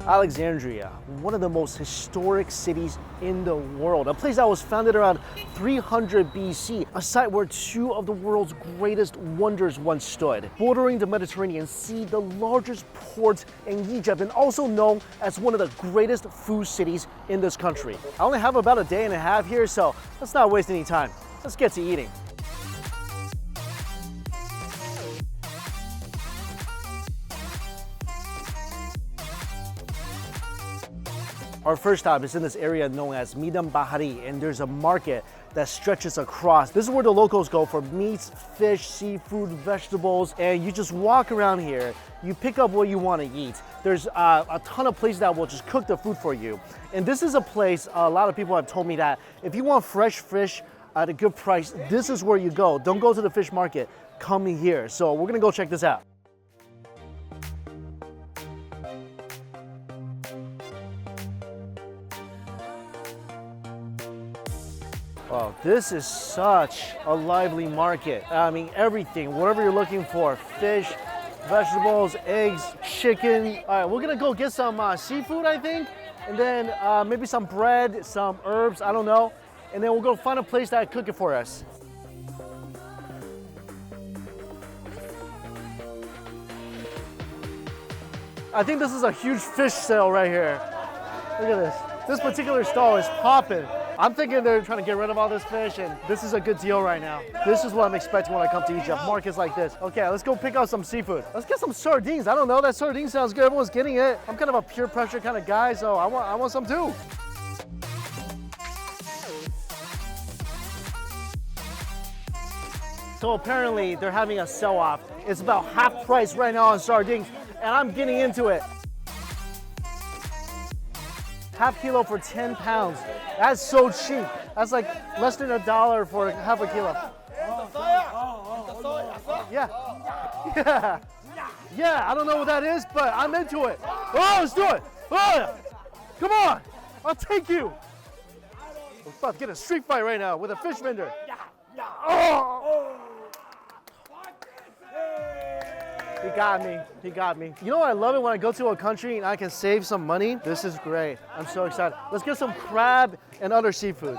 Alexandria, one of the most historic cities in the world. A place that was founded around 300 BC, a site where two of the world's greatest wonders once stood. Bordering the Mediterranean Sea, the largest port in Egypt, and also known as one of the greatest food cities in this country. I only have about a day and a half here, so let's not waste any time. Let's get to eating. Our first stop is in this area known as Midam Bahari, and there's a market that stretches across. This is where the locals go for meats, fish, seafood, vegetables, and you just walk around here. You pick up what you want to eat. There's a ton of places that will just cook the food for you. And this is a place, a lot of people have told me that if you want fresh fish at a good price, this is where you go. Don't go to the fish market, come here. So we're gonna go check this out. Wow, this is such a lively market. I mean, everything, whatever you're looking for, fish, vegetables, eggs, chicken. All right, we're gonna go get some seafood, I think, and then maybe some bread, some herbs, I don't know. And then we'll go find a place that cook it for us. I think this is a huge fish sale right here. Look at this. This particular stall is popping. I'm thinking they're trying to get rid of all this fish, and this is a good deal right now. This is what I'm expecting when I come to Egypt, markets like this. Okay, let's go pick out some seafood. Let's get some sardines. I don't know, that sardine sounds good. Everyone's getting it. I'm kind of a peer pressure kind of guy, so I want some too. So apparently they're having a sell-off. It's about half price right now on sardines, and I'm getting into it. Half kilo for 10 pounds. That's so cheap. That's like less than $1 for half a kilo. Yeah. Yeah. Yeah, I don't know what that is, but I'm into it. Oh, let's do it. Oh, come on. I'll take you. We're about to get a street fight right now with a fish vendor. Oh. He got me, he got me. You know what I love it when I go to a country and I can save some money? This is great, I'm so excited. Let's get some crab and other seafood.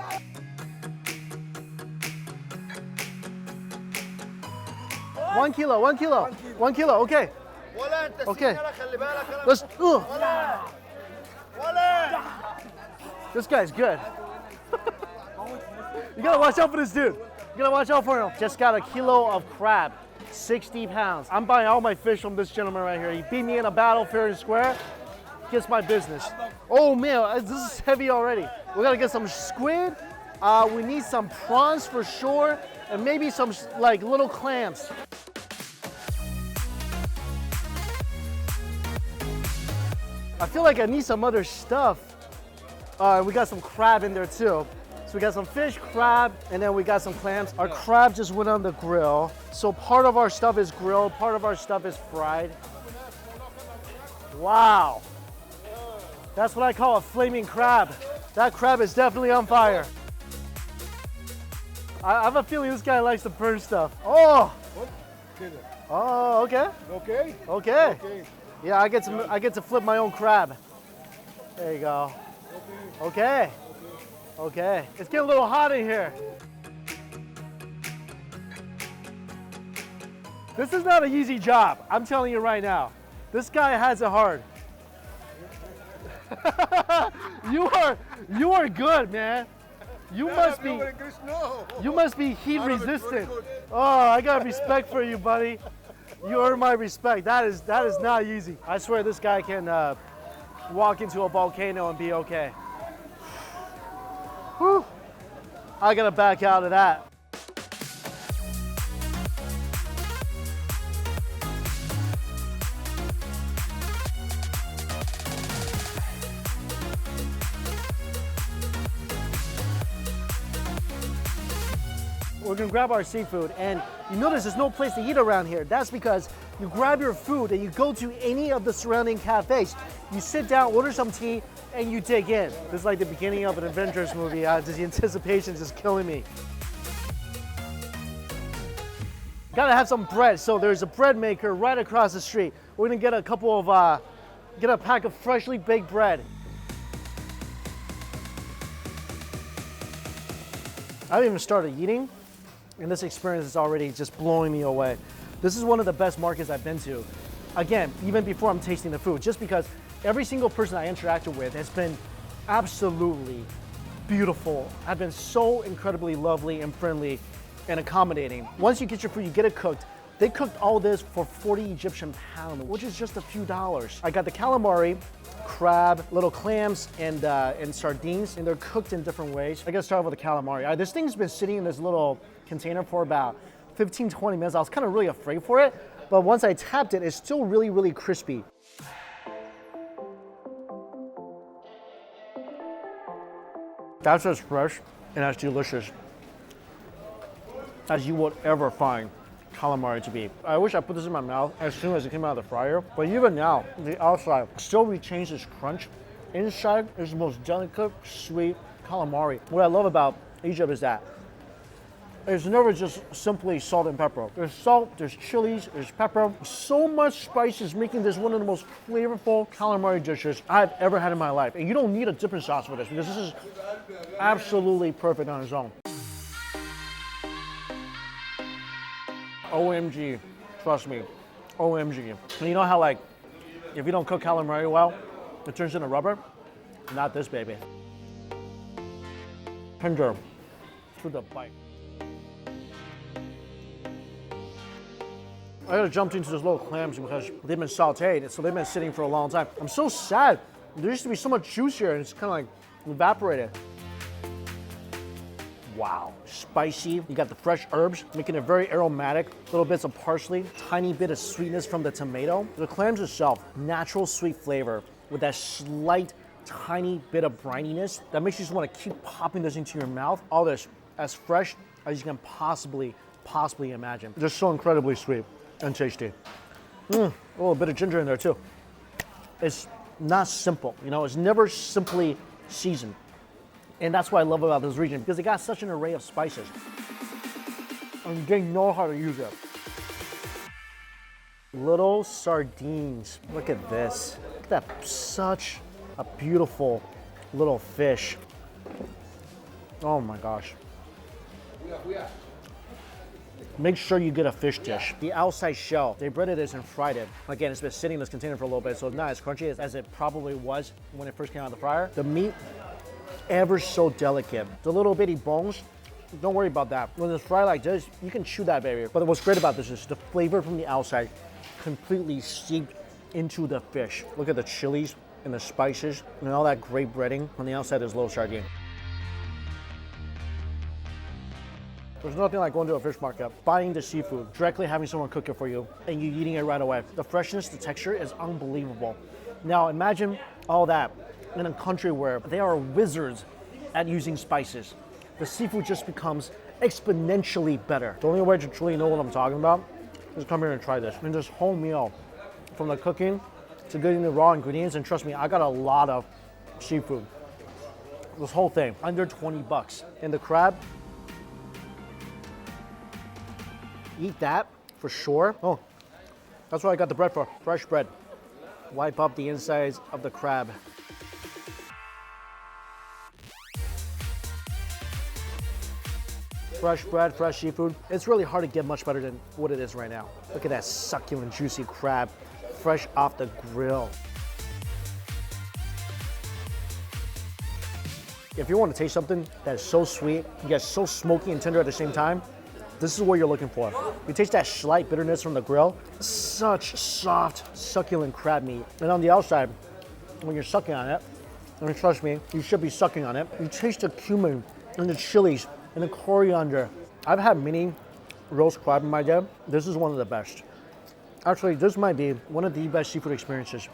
One kilo, okay. Okay, let's, this guy's good. You gotta watch out for this dude. You gotta watch out for him. Just got a kilo of crab. 60 pounds. I'm buying all my fish from this gentleman right here. He beat me in a battle fair and square. Gets my business. Oh man, this is heavy already. We gotta get some squid. We need some prawns for sure, and maybe some like little clams. I feel like I need some other stuff. We got some crab in there too. So we got some fish, crab, and then we got some clams. Our crab just went on the grill. So part of our stuff is grilled, part of our stuff is fried. Wow. That's what I call a flaming crab. That crab is definitely on fire. I have a feeling this guy likes to burn stuff. Oh. Oh, okay. Okay. Okay. Yeah, I get to flip my own crab. There you go. Okay. Okay, it's getting a little hot in here. This is not an easy job, I'm telling you right now. This guy has it hard. You are good, man. You must be heat resistant. Oh, I got respect for you, buddy. You earn my respect. That is not easy. I swear this guy can walk into a volcano and be okay. Whew. I gotta back out of that. We're gonna grab our seafood, and you notice there's no place to eat around here. That's because you grab your food and you go to any of the surrounding cafes. You sit down, order some tea, and you dig in. This is like the beginning of an Avengers movie. Just the anticipation is just killing me. Gotta have some bread. So there's a bread maker right across the street. We're gonna get a couple of Get a pack of freshly baked bread. I haven't even started eating, and this experience is already just blowing me away. This is one of the best markets I've been to. Again, even before I'm tasting the food, just because every single person I interacted with has been absolutely beautiful. I've been so incredibly lovely and friendly and accommodating. Once you get your food, you get it cooked. They cooked all this for 40 Egyptian pounds, which is just a few dollars. I got the calamari, crab, little clams, and sardines, and they're cooked in different ways. I gotta start with the calamari. This thing's been sitting in this little container for about 15, 20 minutes. I was kind of really afraid for it, but once I tapped it, it's still really, really crispy. That's as fresh and as delicious as you would ever find calamari to be. I wish I put this in my mouth as soon as it came out of the fryer, but even now, the outside still retains its crunch. Inside is the most delicate, sweet calamari. What I love about Egypt is that it's never just simply salt and pepper. There's salt, there's chilies, there's pepper. So much spices, making this one of the most flavorful calamari dishes I've ever had in my life. And you don't need a dipping sauce for this because this is absolutely perfect on its own. OMG, trust me, OMG. And you know how like, if you don't cook calamari well, it turns into rubber? Not this baby. Tender to the bite. I gotta jump into those little clams because they've been sauteed, so they've been sitting for a long time. I'm so sad. There used to be so much juice here and it's kind of like evaporated. Wow, spicy. You got the fresh herbs, making it very aromatic. Little bits of parsley, tiny bit of sweetness from the tomato. The clams itself, natural sweet flavor with that slight, tiny bit of brininess that makes you just want to keep popping this into your mouth. All this as fresh as you can possibly imagine. Just so incredibly sweet and tasty. A little bit of ginger in there too. It's not simple, you know, it's never simply seasoned. And that's what I love about this region, because they got such an array of spices. And they know how to use it. Little sardines. Look at this. Look at that, such a beautiful little fish. Oh my gosh. Make sure you get a fish dish. The outside shell, they breaded this and fried it. Again, it's been sitting in this container for a little bit, so it's not as crunchy as it probably was when it first came out of the fryer. The meat, ever so delicate. The little bitty bones, don't worry about that. When it's fried like this, you can chew that baby. But what's great about this is the flavor from the outside completely seeped into the fish. Look at the chilies and the spices and all that great breading. On the outside is little sardine. There's nothing like going to a fish market, buying the seafood, directly having someone cook it for you, and you eating it right away. The freshness, the texture is unbelievable. Now imagine all that in a country where they are wizards at using spices. The seafood just becomes exponentially better. The only way to truly know what I'm talking about is come here and try this. And this whole meal, from the cooking to getting the raw ingredients, and trust me, I got a lot of seafood. This whole thing, under 20 bucks. And the crab, eat that for sure. Oh, that's what I got the bread for, fresh bread. Wipe up the insides of the crab. Fresh bread, fresh seafood. It's really hard to get much better than what it is right now. Look at that succulent, juicy crab, fresh off the grill. If you want to taste something that is so sweet, yet so smoky and tender at the same time, this is what you're looking for. You taste that slight bitterness from the grill. Such soft, succulent crab meat. And on the outside, when you're sucking on it, and trust me, you should be sucking on it, you taste the cumin and the chilies and the coriander. I've had many roast crab in my day. This is one of the best. Actually, this might be one of the best seafood experiences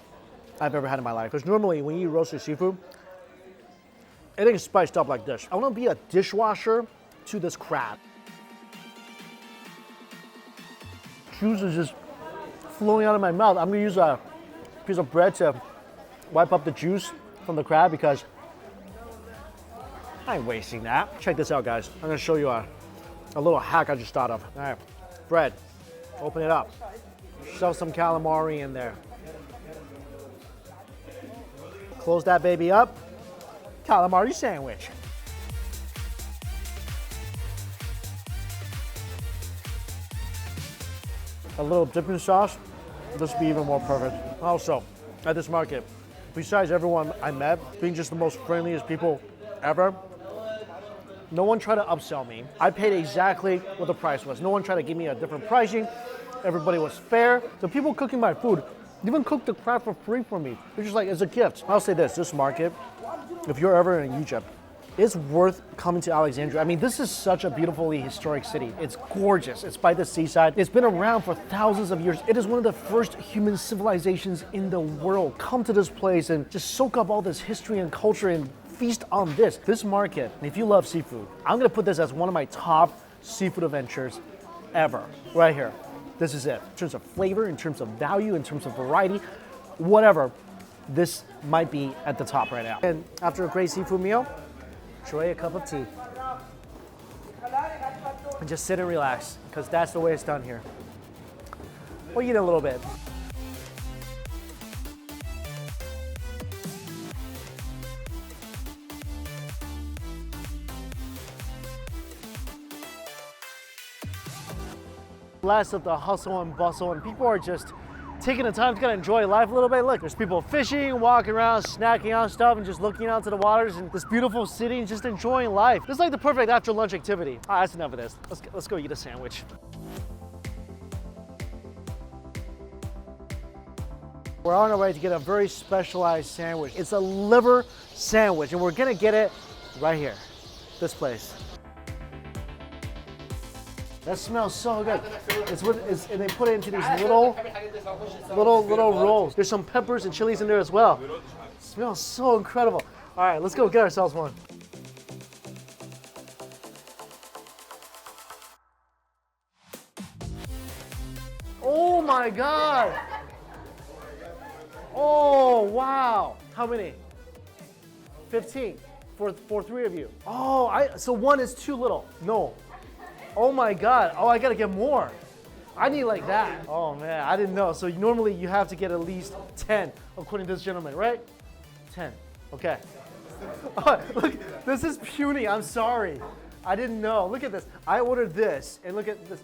I've ever had in my life. Because normally when you eat roasted seafood, it ain't spiced up like this. I want to be a dishwasher to this crab. Juice is just flowing out of my mouth. I'm gonna use a piece of bread to wipe up the juice from the crab because I ain't wasting that. Check this out, guys. I'm gonna show you a little hack I just thought of. All right, bread, open it up. Shove some calamari in there. Close that baby up. Calamari sandwich. A little dipping sauce, this would be even more perfect. Also, at this market, besides everyone I met being just the most friendliest people ever, no one tried to upsell me. I paid exactly what the price was. No one tried to give me a different pricing. Everybody was fair. The people cooking my food even cooked the crab for free for me. They're just like, it's a gift. I'll say this market, if you're ever in Egypt, it's worth coming to Alexandria. I mean, this is such a beautifully historic city. It's gorgeous. It's by the seaside. It's been around for thousands of years. It is one of the first human civilizations in the world. Come to this place and just soak up all this history and culture and feast on this. This market, and if you love seafood, I'm gonna put this as one of my top seafood adventures ever. Right here. This is it. In terms of flavor, in terms of value, in terms of variety, whatever, this might be at the top right now. And after a great seafood meal, enjoy a cup of tea. And just sit and relax, because that's the way it's done here. We'll eat a little bit. Less of the hustle and bustle, and people are just taking the time to kind of enjoy life a little bit. Look, there's people fishing, walking around, snacking on stuff, and just looking out to the waters and this beautiful city and just enjoying life. This is like the perfect after lunch activity. All right, that's enough of this. Let's go eat a sandwich. We're on our way to get a very specialized sandwich. It's a liver sandwich, and we're gonna get it right here, this place. That smells so good. And they put it into these little rolls. There's some peppers and chilies in there as well. It smells so incredible. All right, let's go get ourselves one. Oh my God. Oh, wow. How many? 15 for 3 of you. Oh, so one is too little. No. Oh my God, oh, I gotta get more. I need like that. Oh man, I didn't know. So normally you have to get at least 10, according to this gentleman, right? 10, okay. Oh, look, this is puny, I'm sorry. I didn't know, look at this. I ordered this, and look at this.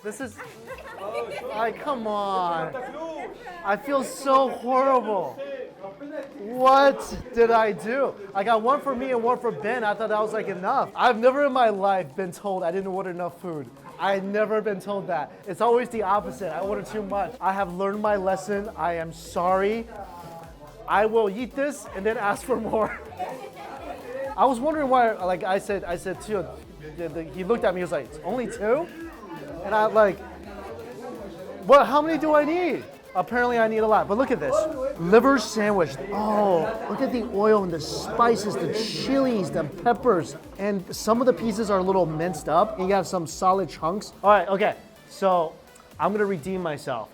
This is, come on. I feel so horrible. What did I do? I got one for me and one for Ben. I thought that was like enough. I've never in my life been told I didn't order enough food. I've never been told that. It's always the opposite. I order too much. I have learned my lesson. I am sorry. I will eat this and then ask for more. I was wondering why, like I said too, he looked at me, he was like, it's only 2? And I'm like, well, how many do I need? Apparently I need a lot, but look at this. Liver sandwich. Oh, look at the oil and the spices, the chilies, the peppers. And some of the pieces are a little minced up. You got some solid chunks. All right, okay. So I'm gonna redeem myself.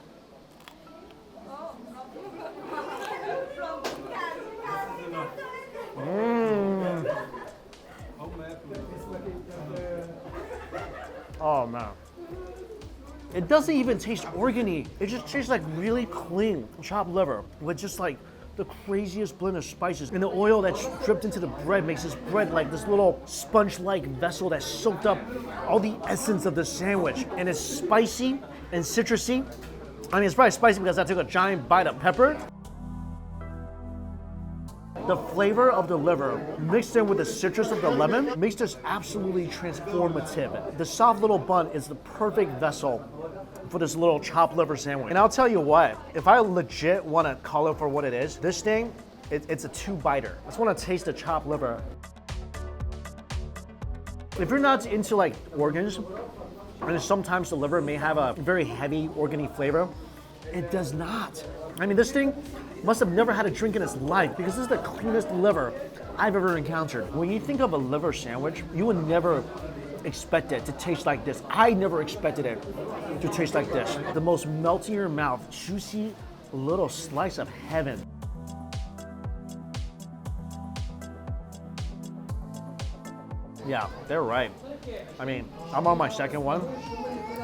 Oh man. It doesn't even taste organy. It just tastes like really clean chopped liver with just like the craziest blend of spices. And the oil that's dripped into the bread makes this bread like this little sponge-like vessel that soaked up all the essence of the sandwich. And it's spicy and citrusy. I mean, it's probably spicy because I took a giant bite of pepper. The flavor of the liver mixed in with the citrus of the lemon makes this absolutely transformative. The soft little bun is the perfect vessel for this little chopped liver sandwich. And I'll tell you what, if I legit want to call it for what it is, this thing, it's a 2-biter. I just want to taste the chopped liver. If you're not into like organs, and sometimes the liver may have a very heavy organy flavor, it does not. I mean, this thing must have never had a drink in its life because this is the cleanest liver I've ever encountered. When you think of a liver sandwich, you would never expect it to taste like this. I never expected it to taste like this. The most melt in your mouth, juicy little slice of heaven. Yeah, they're right. I mean, I'm on my second one.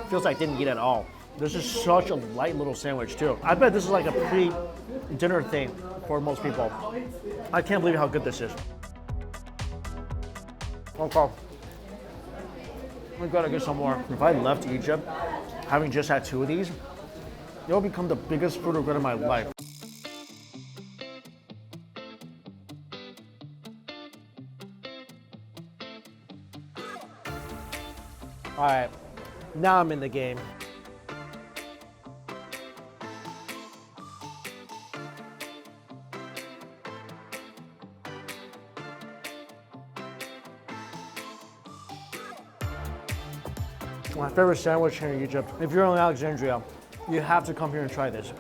Feels like I didn't eat at all. This is such a light little sandwich too. I bet this is like a pre-dinner thing for most people. I can't believe how good this is. Okay. We gotta get some more. If I left Egypt, having just had 2 of these, it'll become the biggest food regret of my life. All right, now I'm in the game. My favorite sandwich here in Egypt. If you're in Alexandria, you have to come here and try this.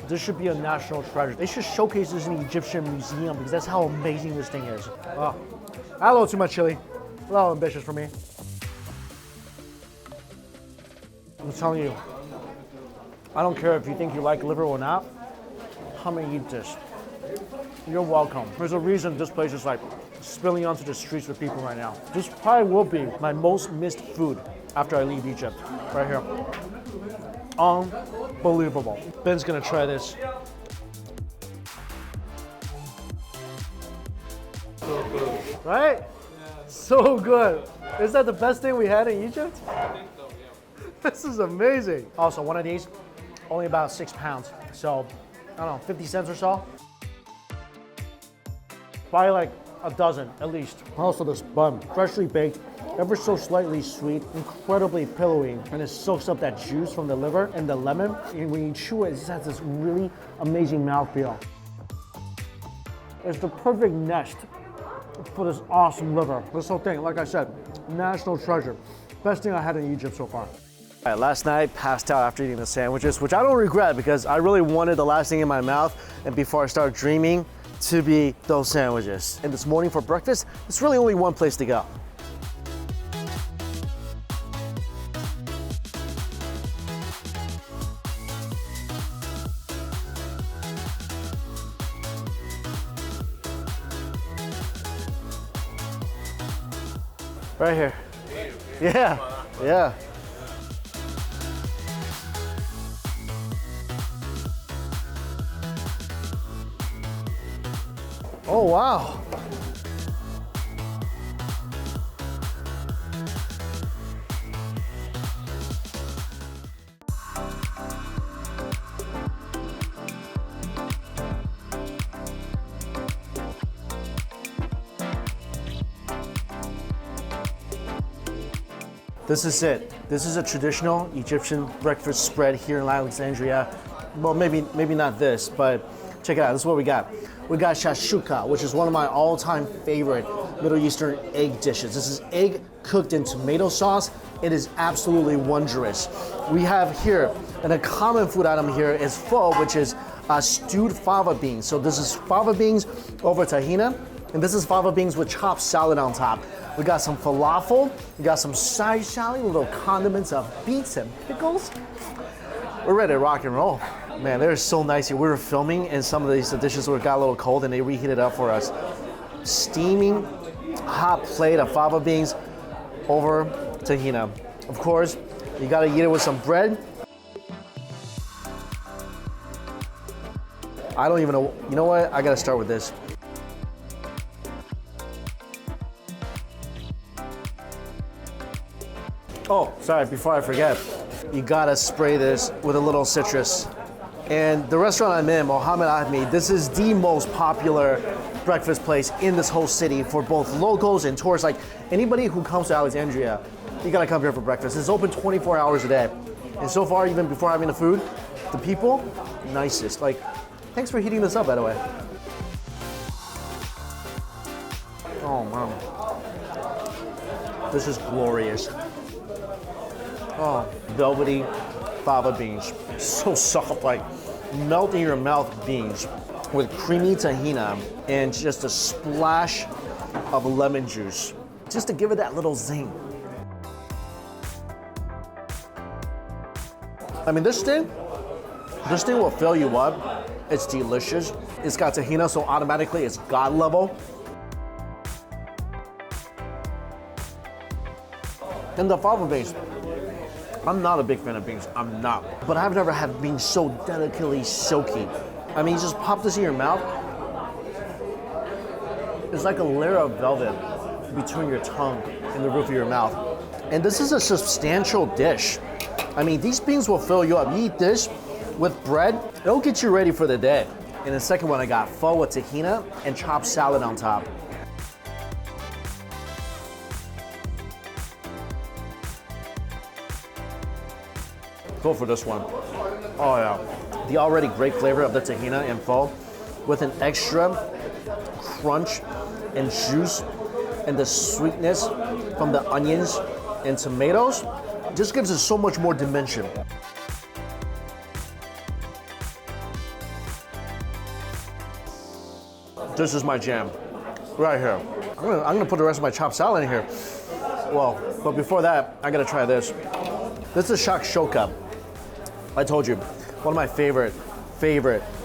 This should be a national treasure. They should showcase this in the Egyptian museum because that's how amazing this thing is. Oh, a little too much chili. A little ambitious for me. I'm telling you, I don't care if you think you like liver or not, come and eat this. You're welcome. There's a reason this place is like spilling onto the streets with people right now. This probably will be my most missed food after I leave Egypt, right here. Unbelievable. Ben's gonna try this. So good. Right? Yeah. So good. Is that the best thing we had in Egypt? I think so, yeah. This is amazing. Also, one of these, only about 6 pounds. So, I don't know, 50 cents or so. Probably like a dozen at least. Also this bun, freshly baked, ever so slightly sweet, incredibly pillowy, and it soaks up that juice from the liver and the lemon. And when you chew it, it just has this really amazing mouthfeel. It's the perfect nest for this awesome liver. This whole thing, like I said, national treasure. Best thing I had in Egypt so far. All right, last night, passed out after eating the sandwiches, which I don't regret because I really wanted the last thing in my mouth and before I start dreaming to be those sandwiches. And this morning for breakfast, it's really only one place to go. Right here. Yeah, yeah. Oh, wow. This is it. This is a traditional Egyptian breakfast spread here in Alexandria. Well, maybe not this, but check it out. This is what we got. We got shashuka, which is one of my all-time favorite Middle Eastern egg dishes. This is egg cooked in tomato sauce. It is absolutely wondrous. We have here, and a common food item here is pho, which is stewed fava beans. So this is fava beans over tahina, and this is fava beans with chopped salad on top. We got some falafel, we got some side salad, little condiments of beets and pickles. We're ready to rock and roll. Man, they're so nice here. We were filming and some of these dishes got a little cold and they reheated up for us. Steaming hot plate of fava beans over tahina. Of course, you gotta eat it with some bread. I don't even know, you know what? I gotta start with this. Oh, sorry, before I forget, you gotta spray this with a little citrus. And the restaurant I'm in, Mohamed Ahmed, this is the most popular breakfast place in this whole city for both locals and tourists. Like anybody who comes to Alexandria, you gotta come here for breakfast. It's open 24 hours a day. And so far, even before having the food, the people, nicest. Like, thanks for heating this up, by the way. Oh, man. This is glorious. Oh, velvety fava beans. So soft, like melt in your mouth beans with creamy tahina and just a splash of lemon juice, just to give it that little zing. I mean, this thing will fill you up. It's delicious. It's got tahina, so automatically it's God level. And the fava beans. I'm not a big fan of beans, I'm not. But I've never had beans so delicately silky. I mean, you just pop this in your mouth. It's like a layer of velvet between your tongue and the roof of your mouth. And this is a substantial dish. I mean, these beans will fill you up. You eat this with bread, it'll get you ready for the day. And the second one, I got pho with tahina and chopped salad on top. Go for this one. Oh yeah. The already great flavor of the tahina and pho with an extra crunch and juice and the sweetness from the onions and tomatoes just gives it so much more dimension. This is my jam, right here. I'm gonna put the rest of my chopped salad in here. Well, but before that, I gotta try this. This is shakshuka. I told you, one of my favorite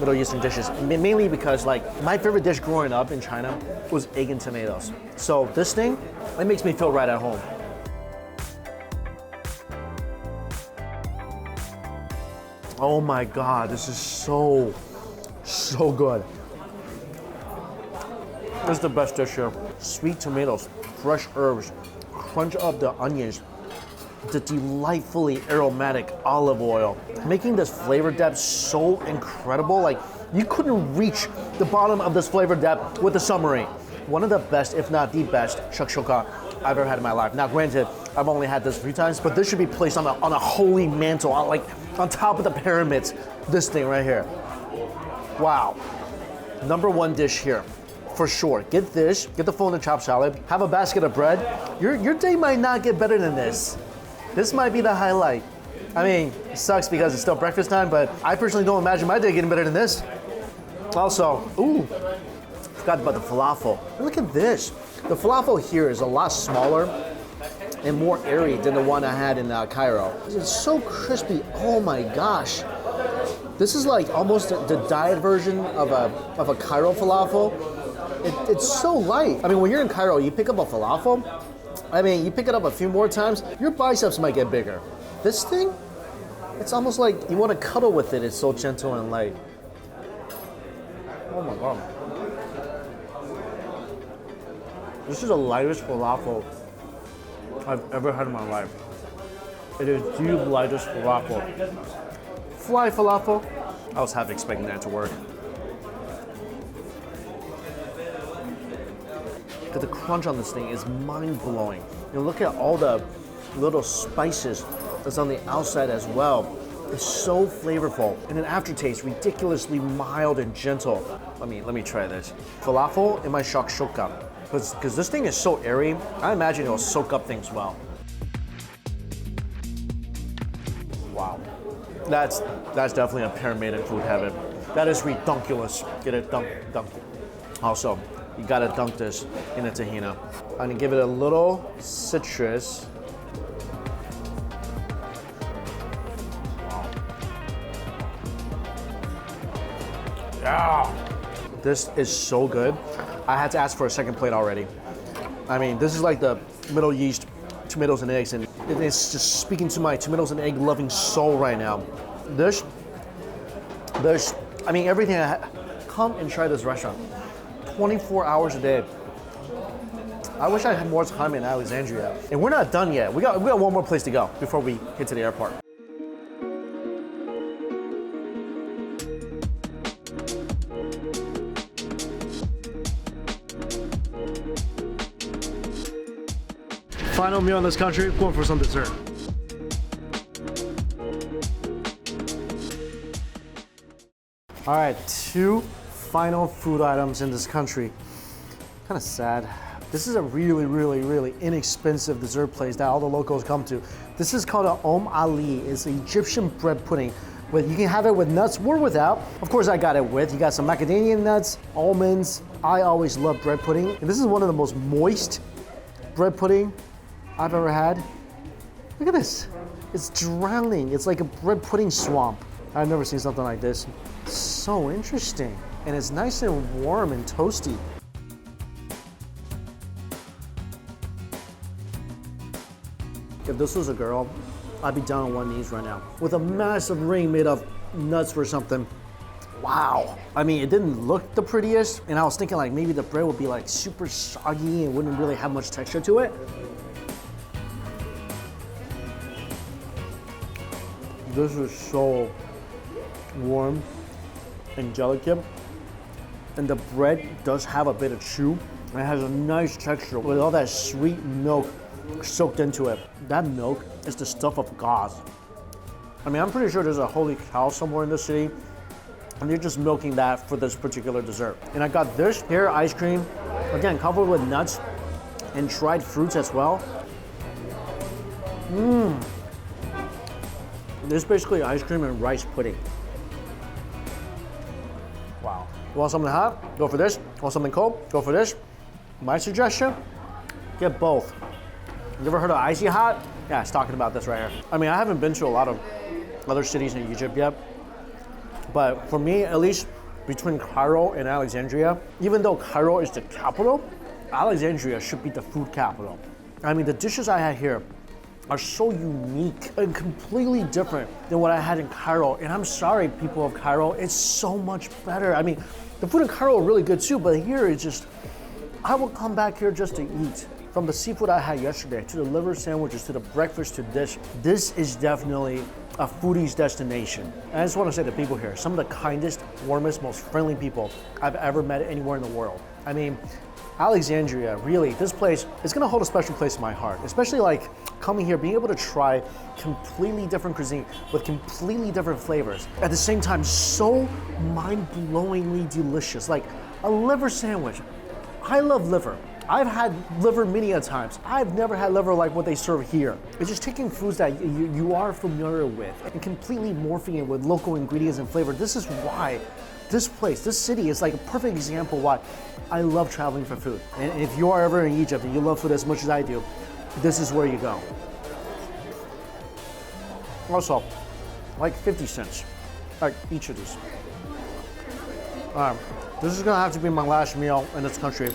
Middle Eastern dishes, mainly because like my favorite dish growing up in China was egg and tomatoes. So this thing, it makes me feel right at home. Oh my God, this is so good. This is the best dish here. Sweet tomatoes, fresh herbs, crunch up the onions, the delightfully aromatic olive oil, making this flavor depth so incredible. Like, you couldn't reach the bottom of this flavor depth with a submarine. One of the best, if not the best, shakshuka I've ever had in my life. Now, granted, I've only had this a few times, but this should be placed on a holy mantle, like on top of the pyramids. This thing right here. Wow. Number one dish here. For sure. Get this, get the pho and the chopped salad, have a basket of bread. Your day might not get better than this. This might be the highlight. I mean, it sucks because it's still breakfast time, but I personally don't imagine my day getting better than this. Also, ooh, forgot about the falafel. Look at this. The falafel here is a lot smaller and more airy than the one I had in Cairo. It's so crispy, oh my gosh. This is like almost the diet version of a Cairo falafel. It's so light. I mean, when you're in Cairo, you pick up a falafel, I mean, you pick it up a few more times, your biceps might get bigger. This thing, it's almost like you want to cuddle with it. It's so gentle and light. Oh my God. This is the lightest falafel I've ever had in my life. It is the lightest falafel. Fly falafel. I was half expecting that to work. But the crunch on this thing is mind-blowing. You look at all the little spices that's on the outside as well. It's so flavorful. And an aftertaste, ridiculously mild and gentle. Let me try this. Falafel in my shakshuka. Because this thing is so airy, I imagine it'll soak up things well. Wow. That's definitely a pyramid in food heaven. That is redunculous. Get it dunked. Also, you gotta dunk this in a tahina. I'm gonna give it a little citrus. Wow. Yeah. This is so good. I had to ask for a second plate already. I mean, this is like the Middle East tomatoes and eggs, and it's just speaking to my tomatoes and egg loving soul right now. This, I mean, everything. Come and try this restaurant. 24 hours a day. I wish I had more time in Alexandria. And we're not done yet. We got one more place to go before we head to the airport. Final meal in this country, going for some dessert. All right, two final food items in this country. Kind of sad. This is a really inexpensive dessert place that all the locals come to. This is called a Ali. It's an Egyptian bread pudding. But you can have it with nuts or without. Of course, I got it with. You got some macadamia nuts, almonds. I always love bread pudding. And this is one of the most moist bread pudding I've ever had. Look at this. It's drowning. It's like a bread pudding swamp. I've never seen something like this. It's so interesting. And it's nice and warm and toasty. If this was a girl, I'd be down on one knees right now. With a massive ring made of nuts or something. Wow. I mean, it didn't look the prettiest, and I was thinking like maybe the bread would be like super soggy and wouldn't really have much texture to it. This is so warm and delicate, and the bread does have a bit of chew. It has a nice texture with all that sweet milk soaked into it. That milk is the stuff of God. I mean, I'm pretty sure there's a holy cow somewhere in the city, and they're just milking that for this particular dessert. And I got this pear ice cream, again, covered with nuts and dried fruits as well. This is basically ice cream and rice pudding. Wow. You want something hot? Go for this. Want something cold? Go for this. My suggestion, get both. You ever heard of icy hot? Yeah, it's talking about this right here. I mean, I haven't been to a lot of other cities in Egypt yet, but for me, at least between Cairo and Alexandria, even though Cairo is the capital, Alexandria should be the food capital. I mean, the dishes I had here are so unique and completely different than what I had in Cairo. And I'm sorry, people of Cairo, it's so much better. I mean, the food in Cairo are really good too, but here it's just, I will come back here just to eat. From the seafood I had yesterday, to the liver sandwiches, to the breakfast, to this is definitely a foodie's destination. And I just want to say to people here, some of the kindest, warmest, most friendly people I've ever met anywhere in the world. I mean, Alexandria, really, this place is gonna hold a special place in my heart, especially like coming here, being able to try completely different cuisine with completely different flavors. At the same time, so mind-blowingly delicious. Like a liver sandwich. I love liver. I've had liver many a times. I've never had liver like what they serve here. It's just taking foods that you are familiar with and completely morphing it with local ingredients and flavor. This is why this place, this city is like a perfect example why I love traveling for food. And if you are ever in Egypt and you love food as much as I do, this is where you go. Also, like 50 cents, like each of these. This is gonna have to be my last meal in this country.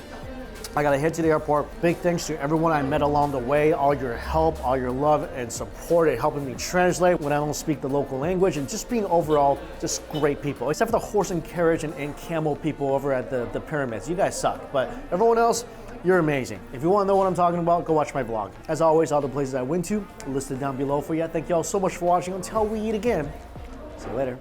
I gotta head to the airport. Big thanks to everyone I met along the way, all your help, all your love and support at helping me translate when I don't speak the local language, and just being overall just great people, except for the horse and carriage and camel people over at the pyramids. You guys suck, but everyone else, you're amazing. If you wanna know what I'm talking about, go watch my vlog. As always, all the places I went to listed down below for you. Thank you all so much for watching. Until we eat again, see you later.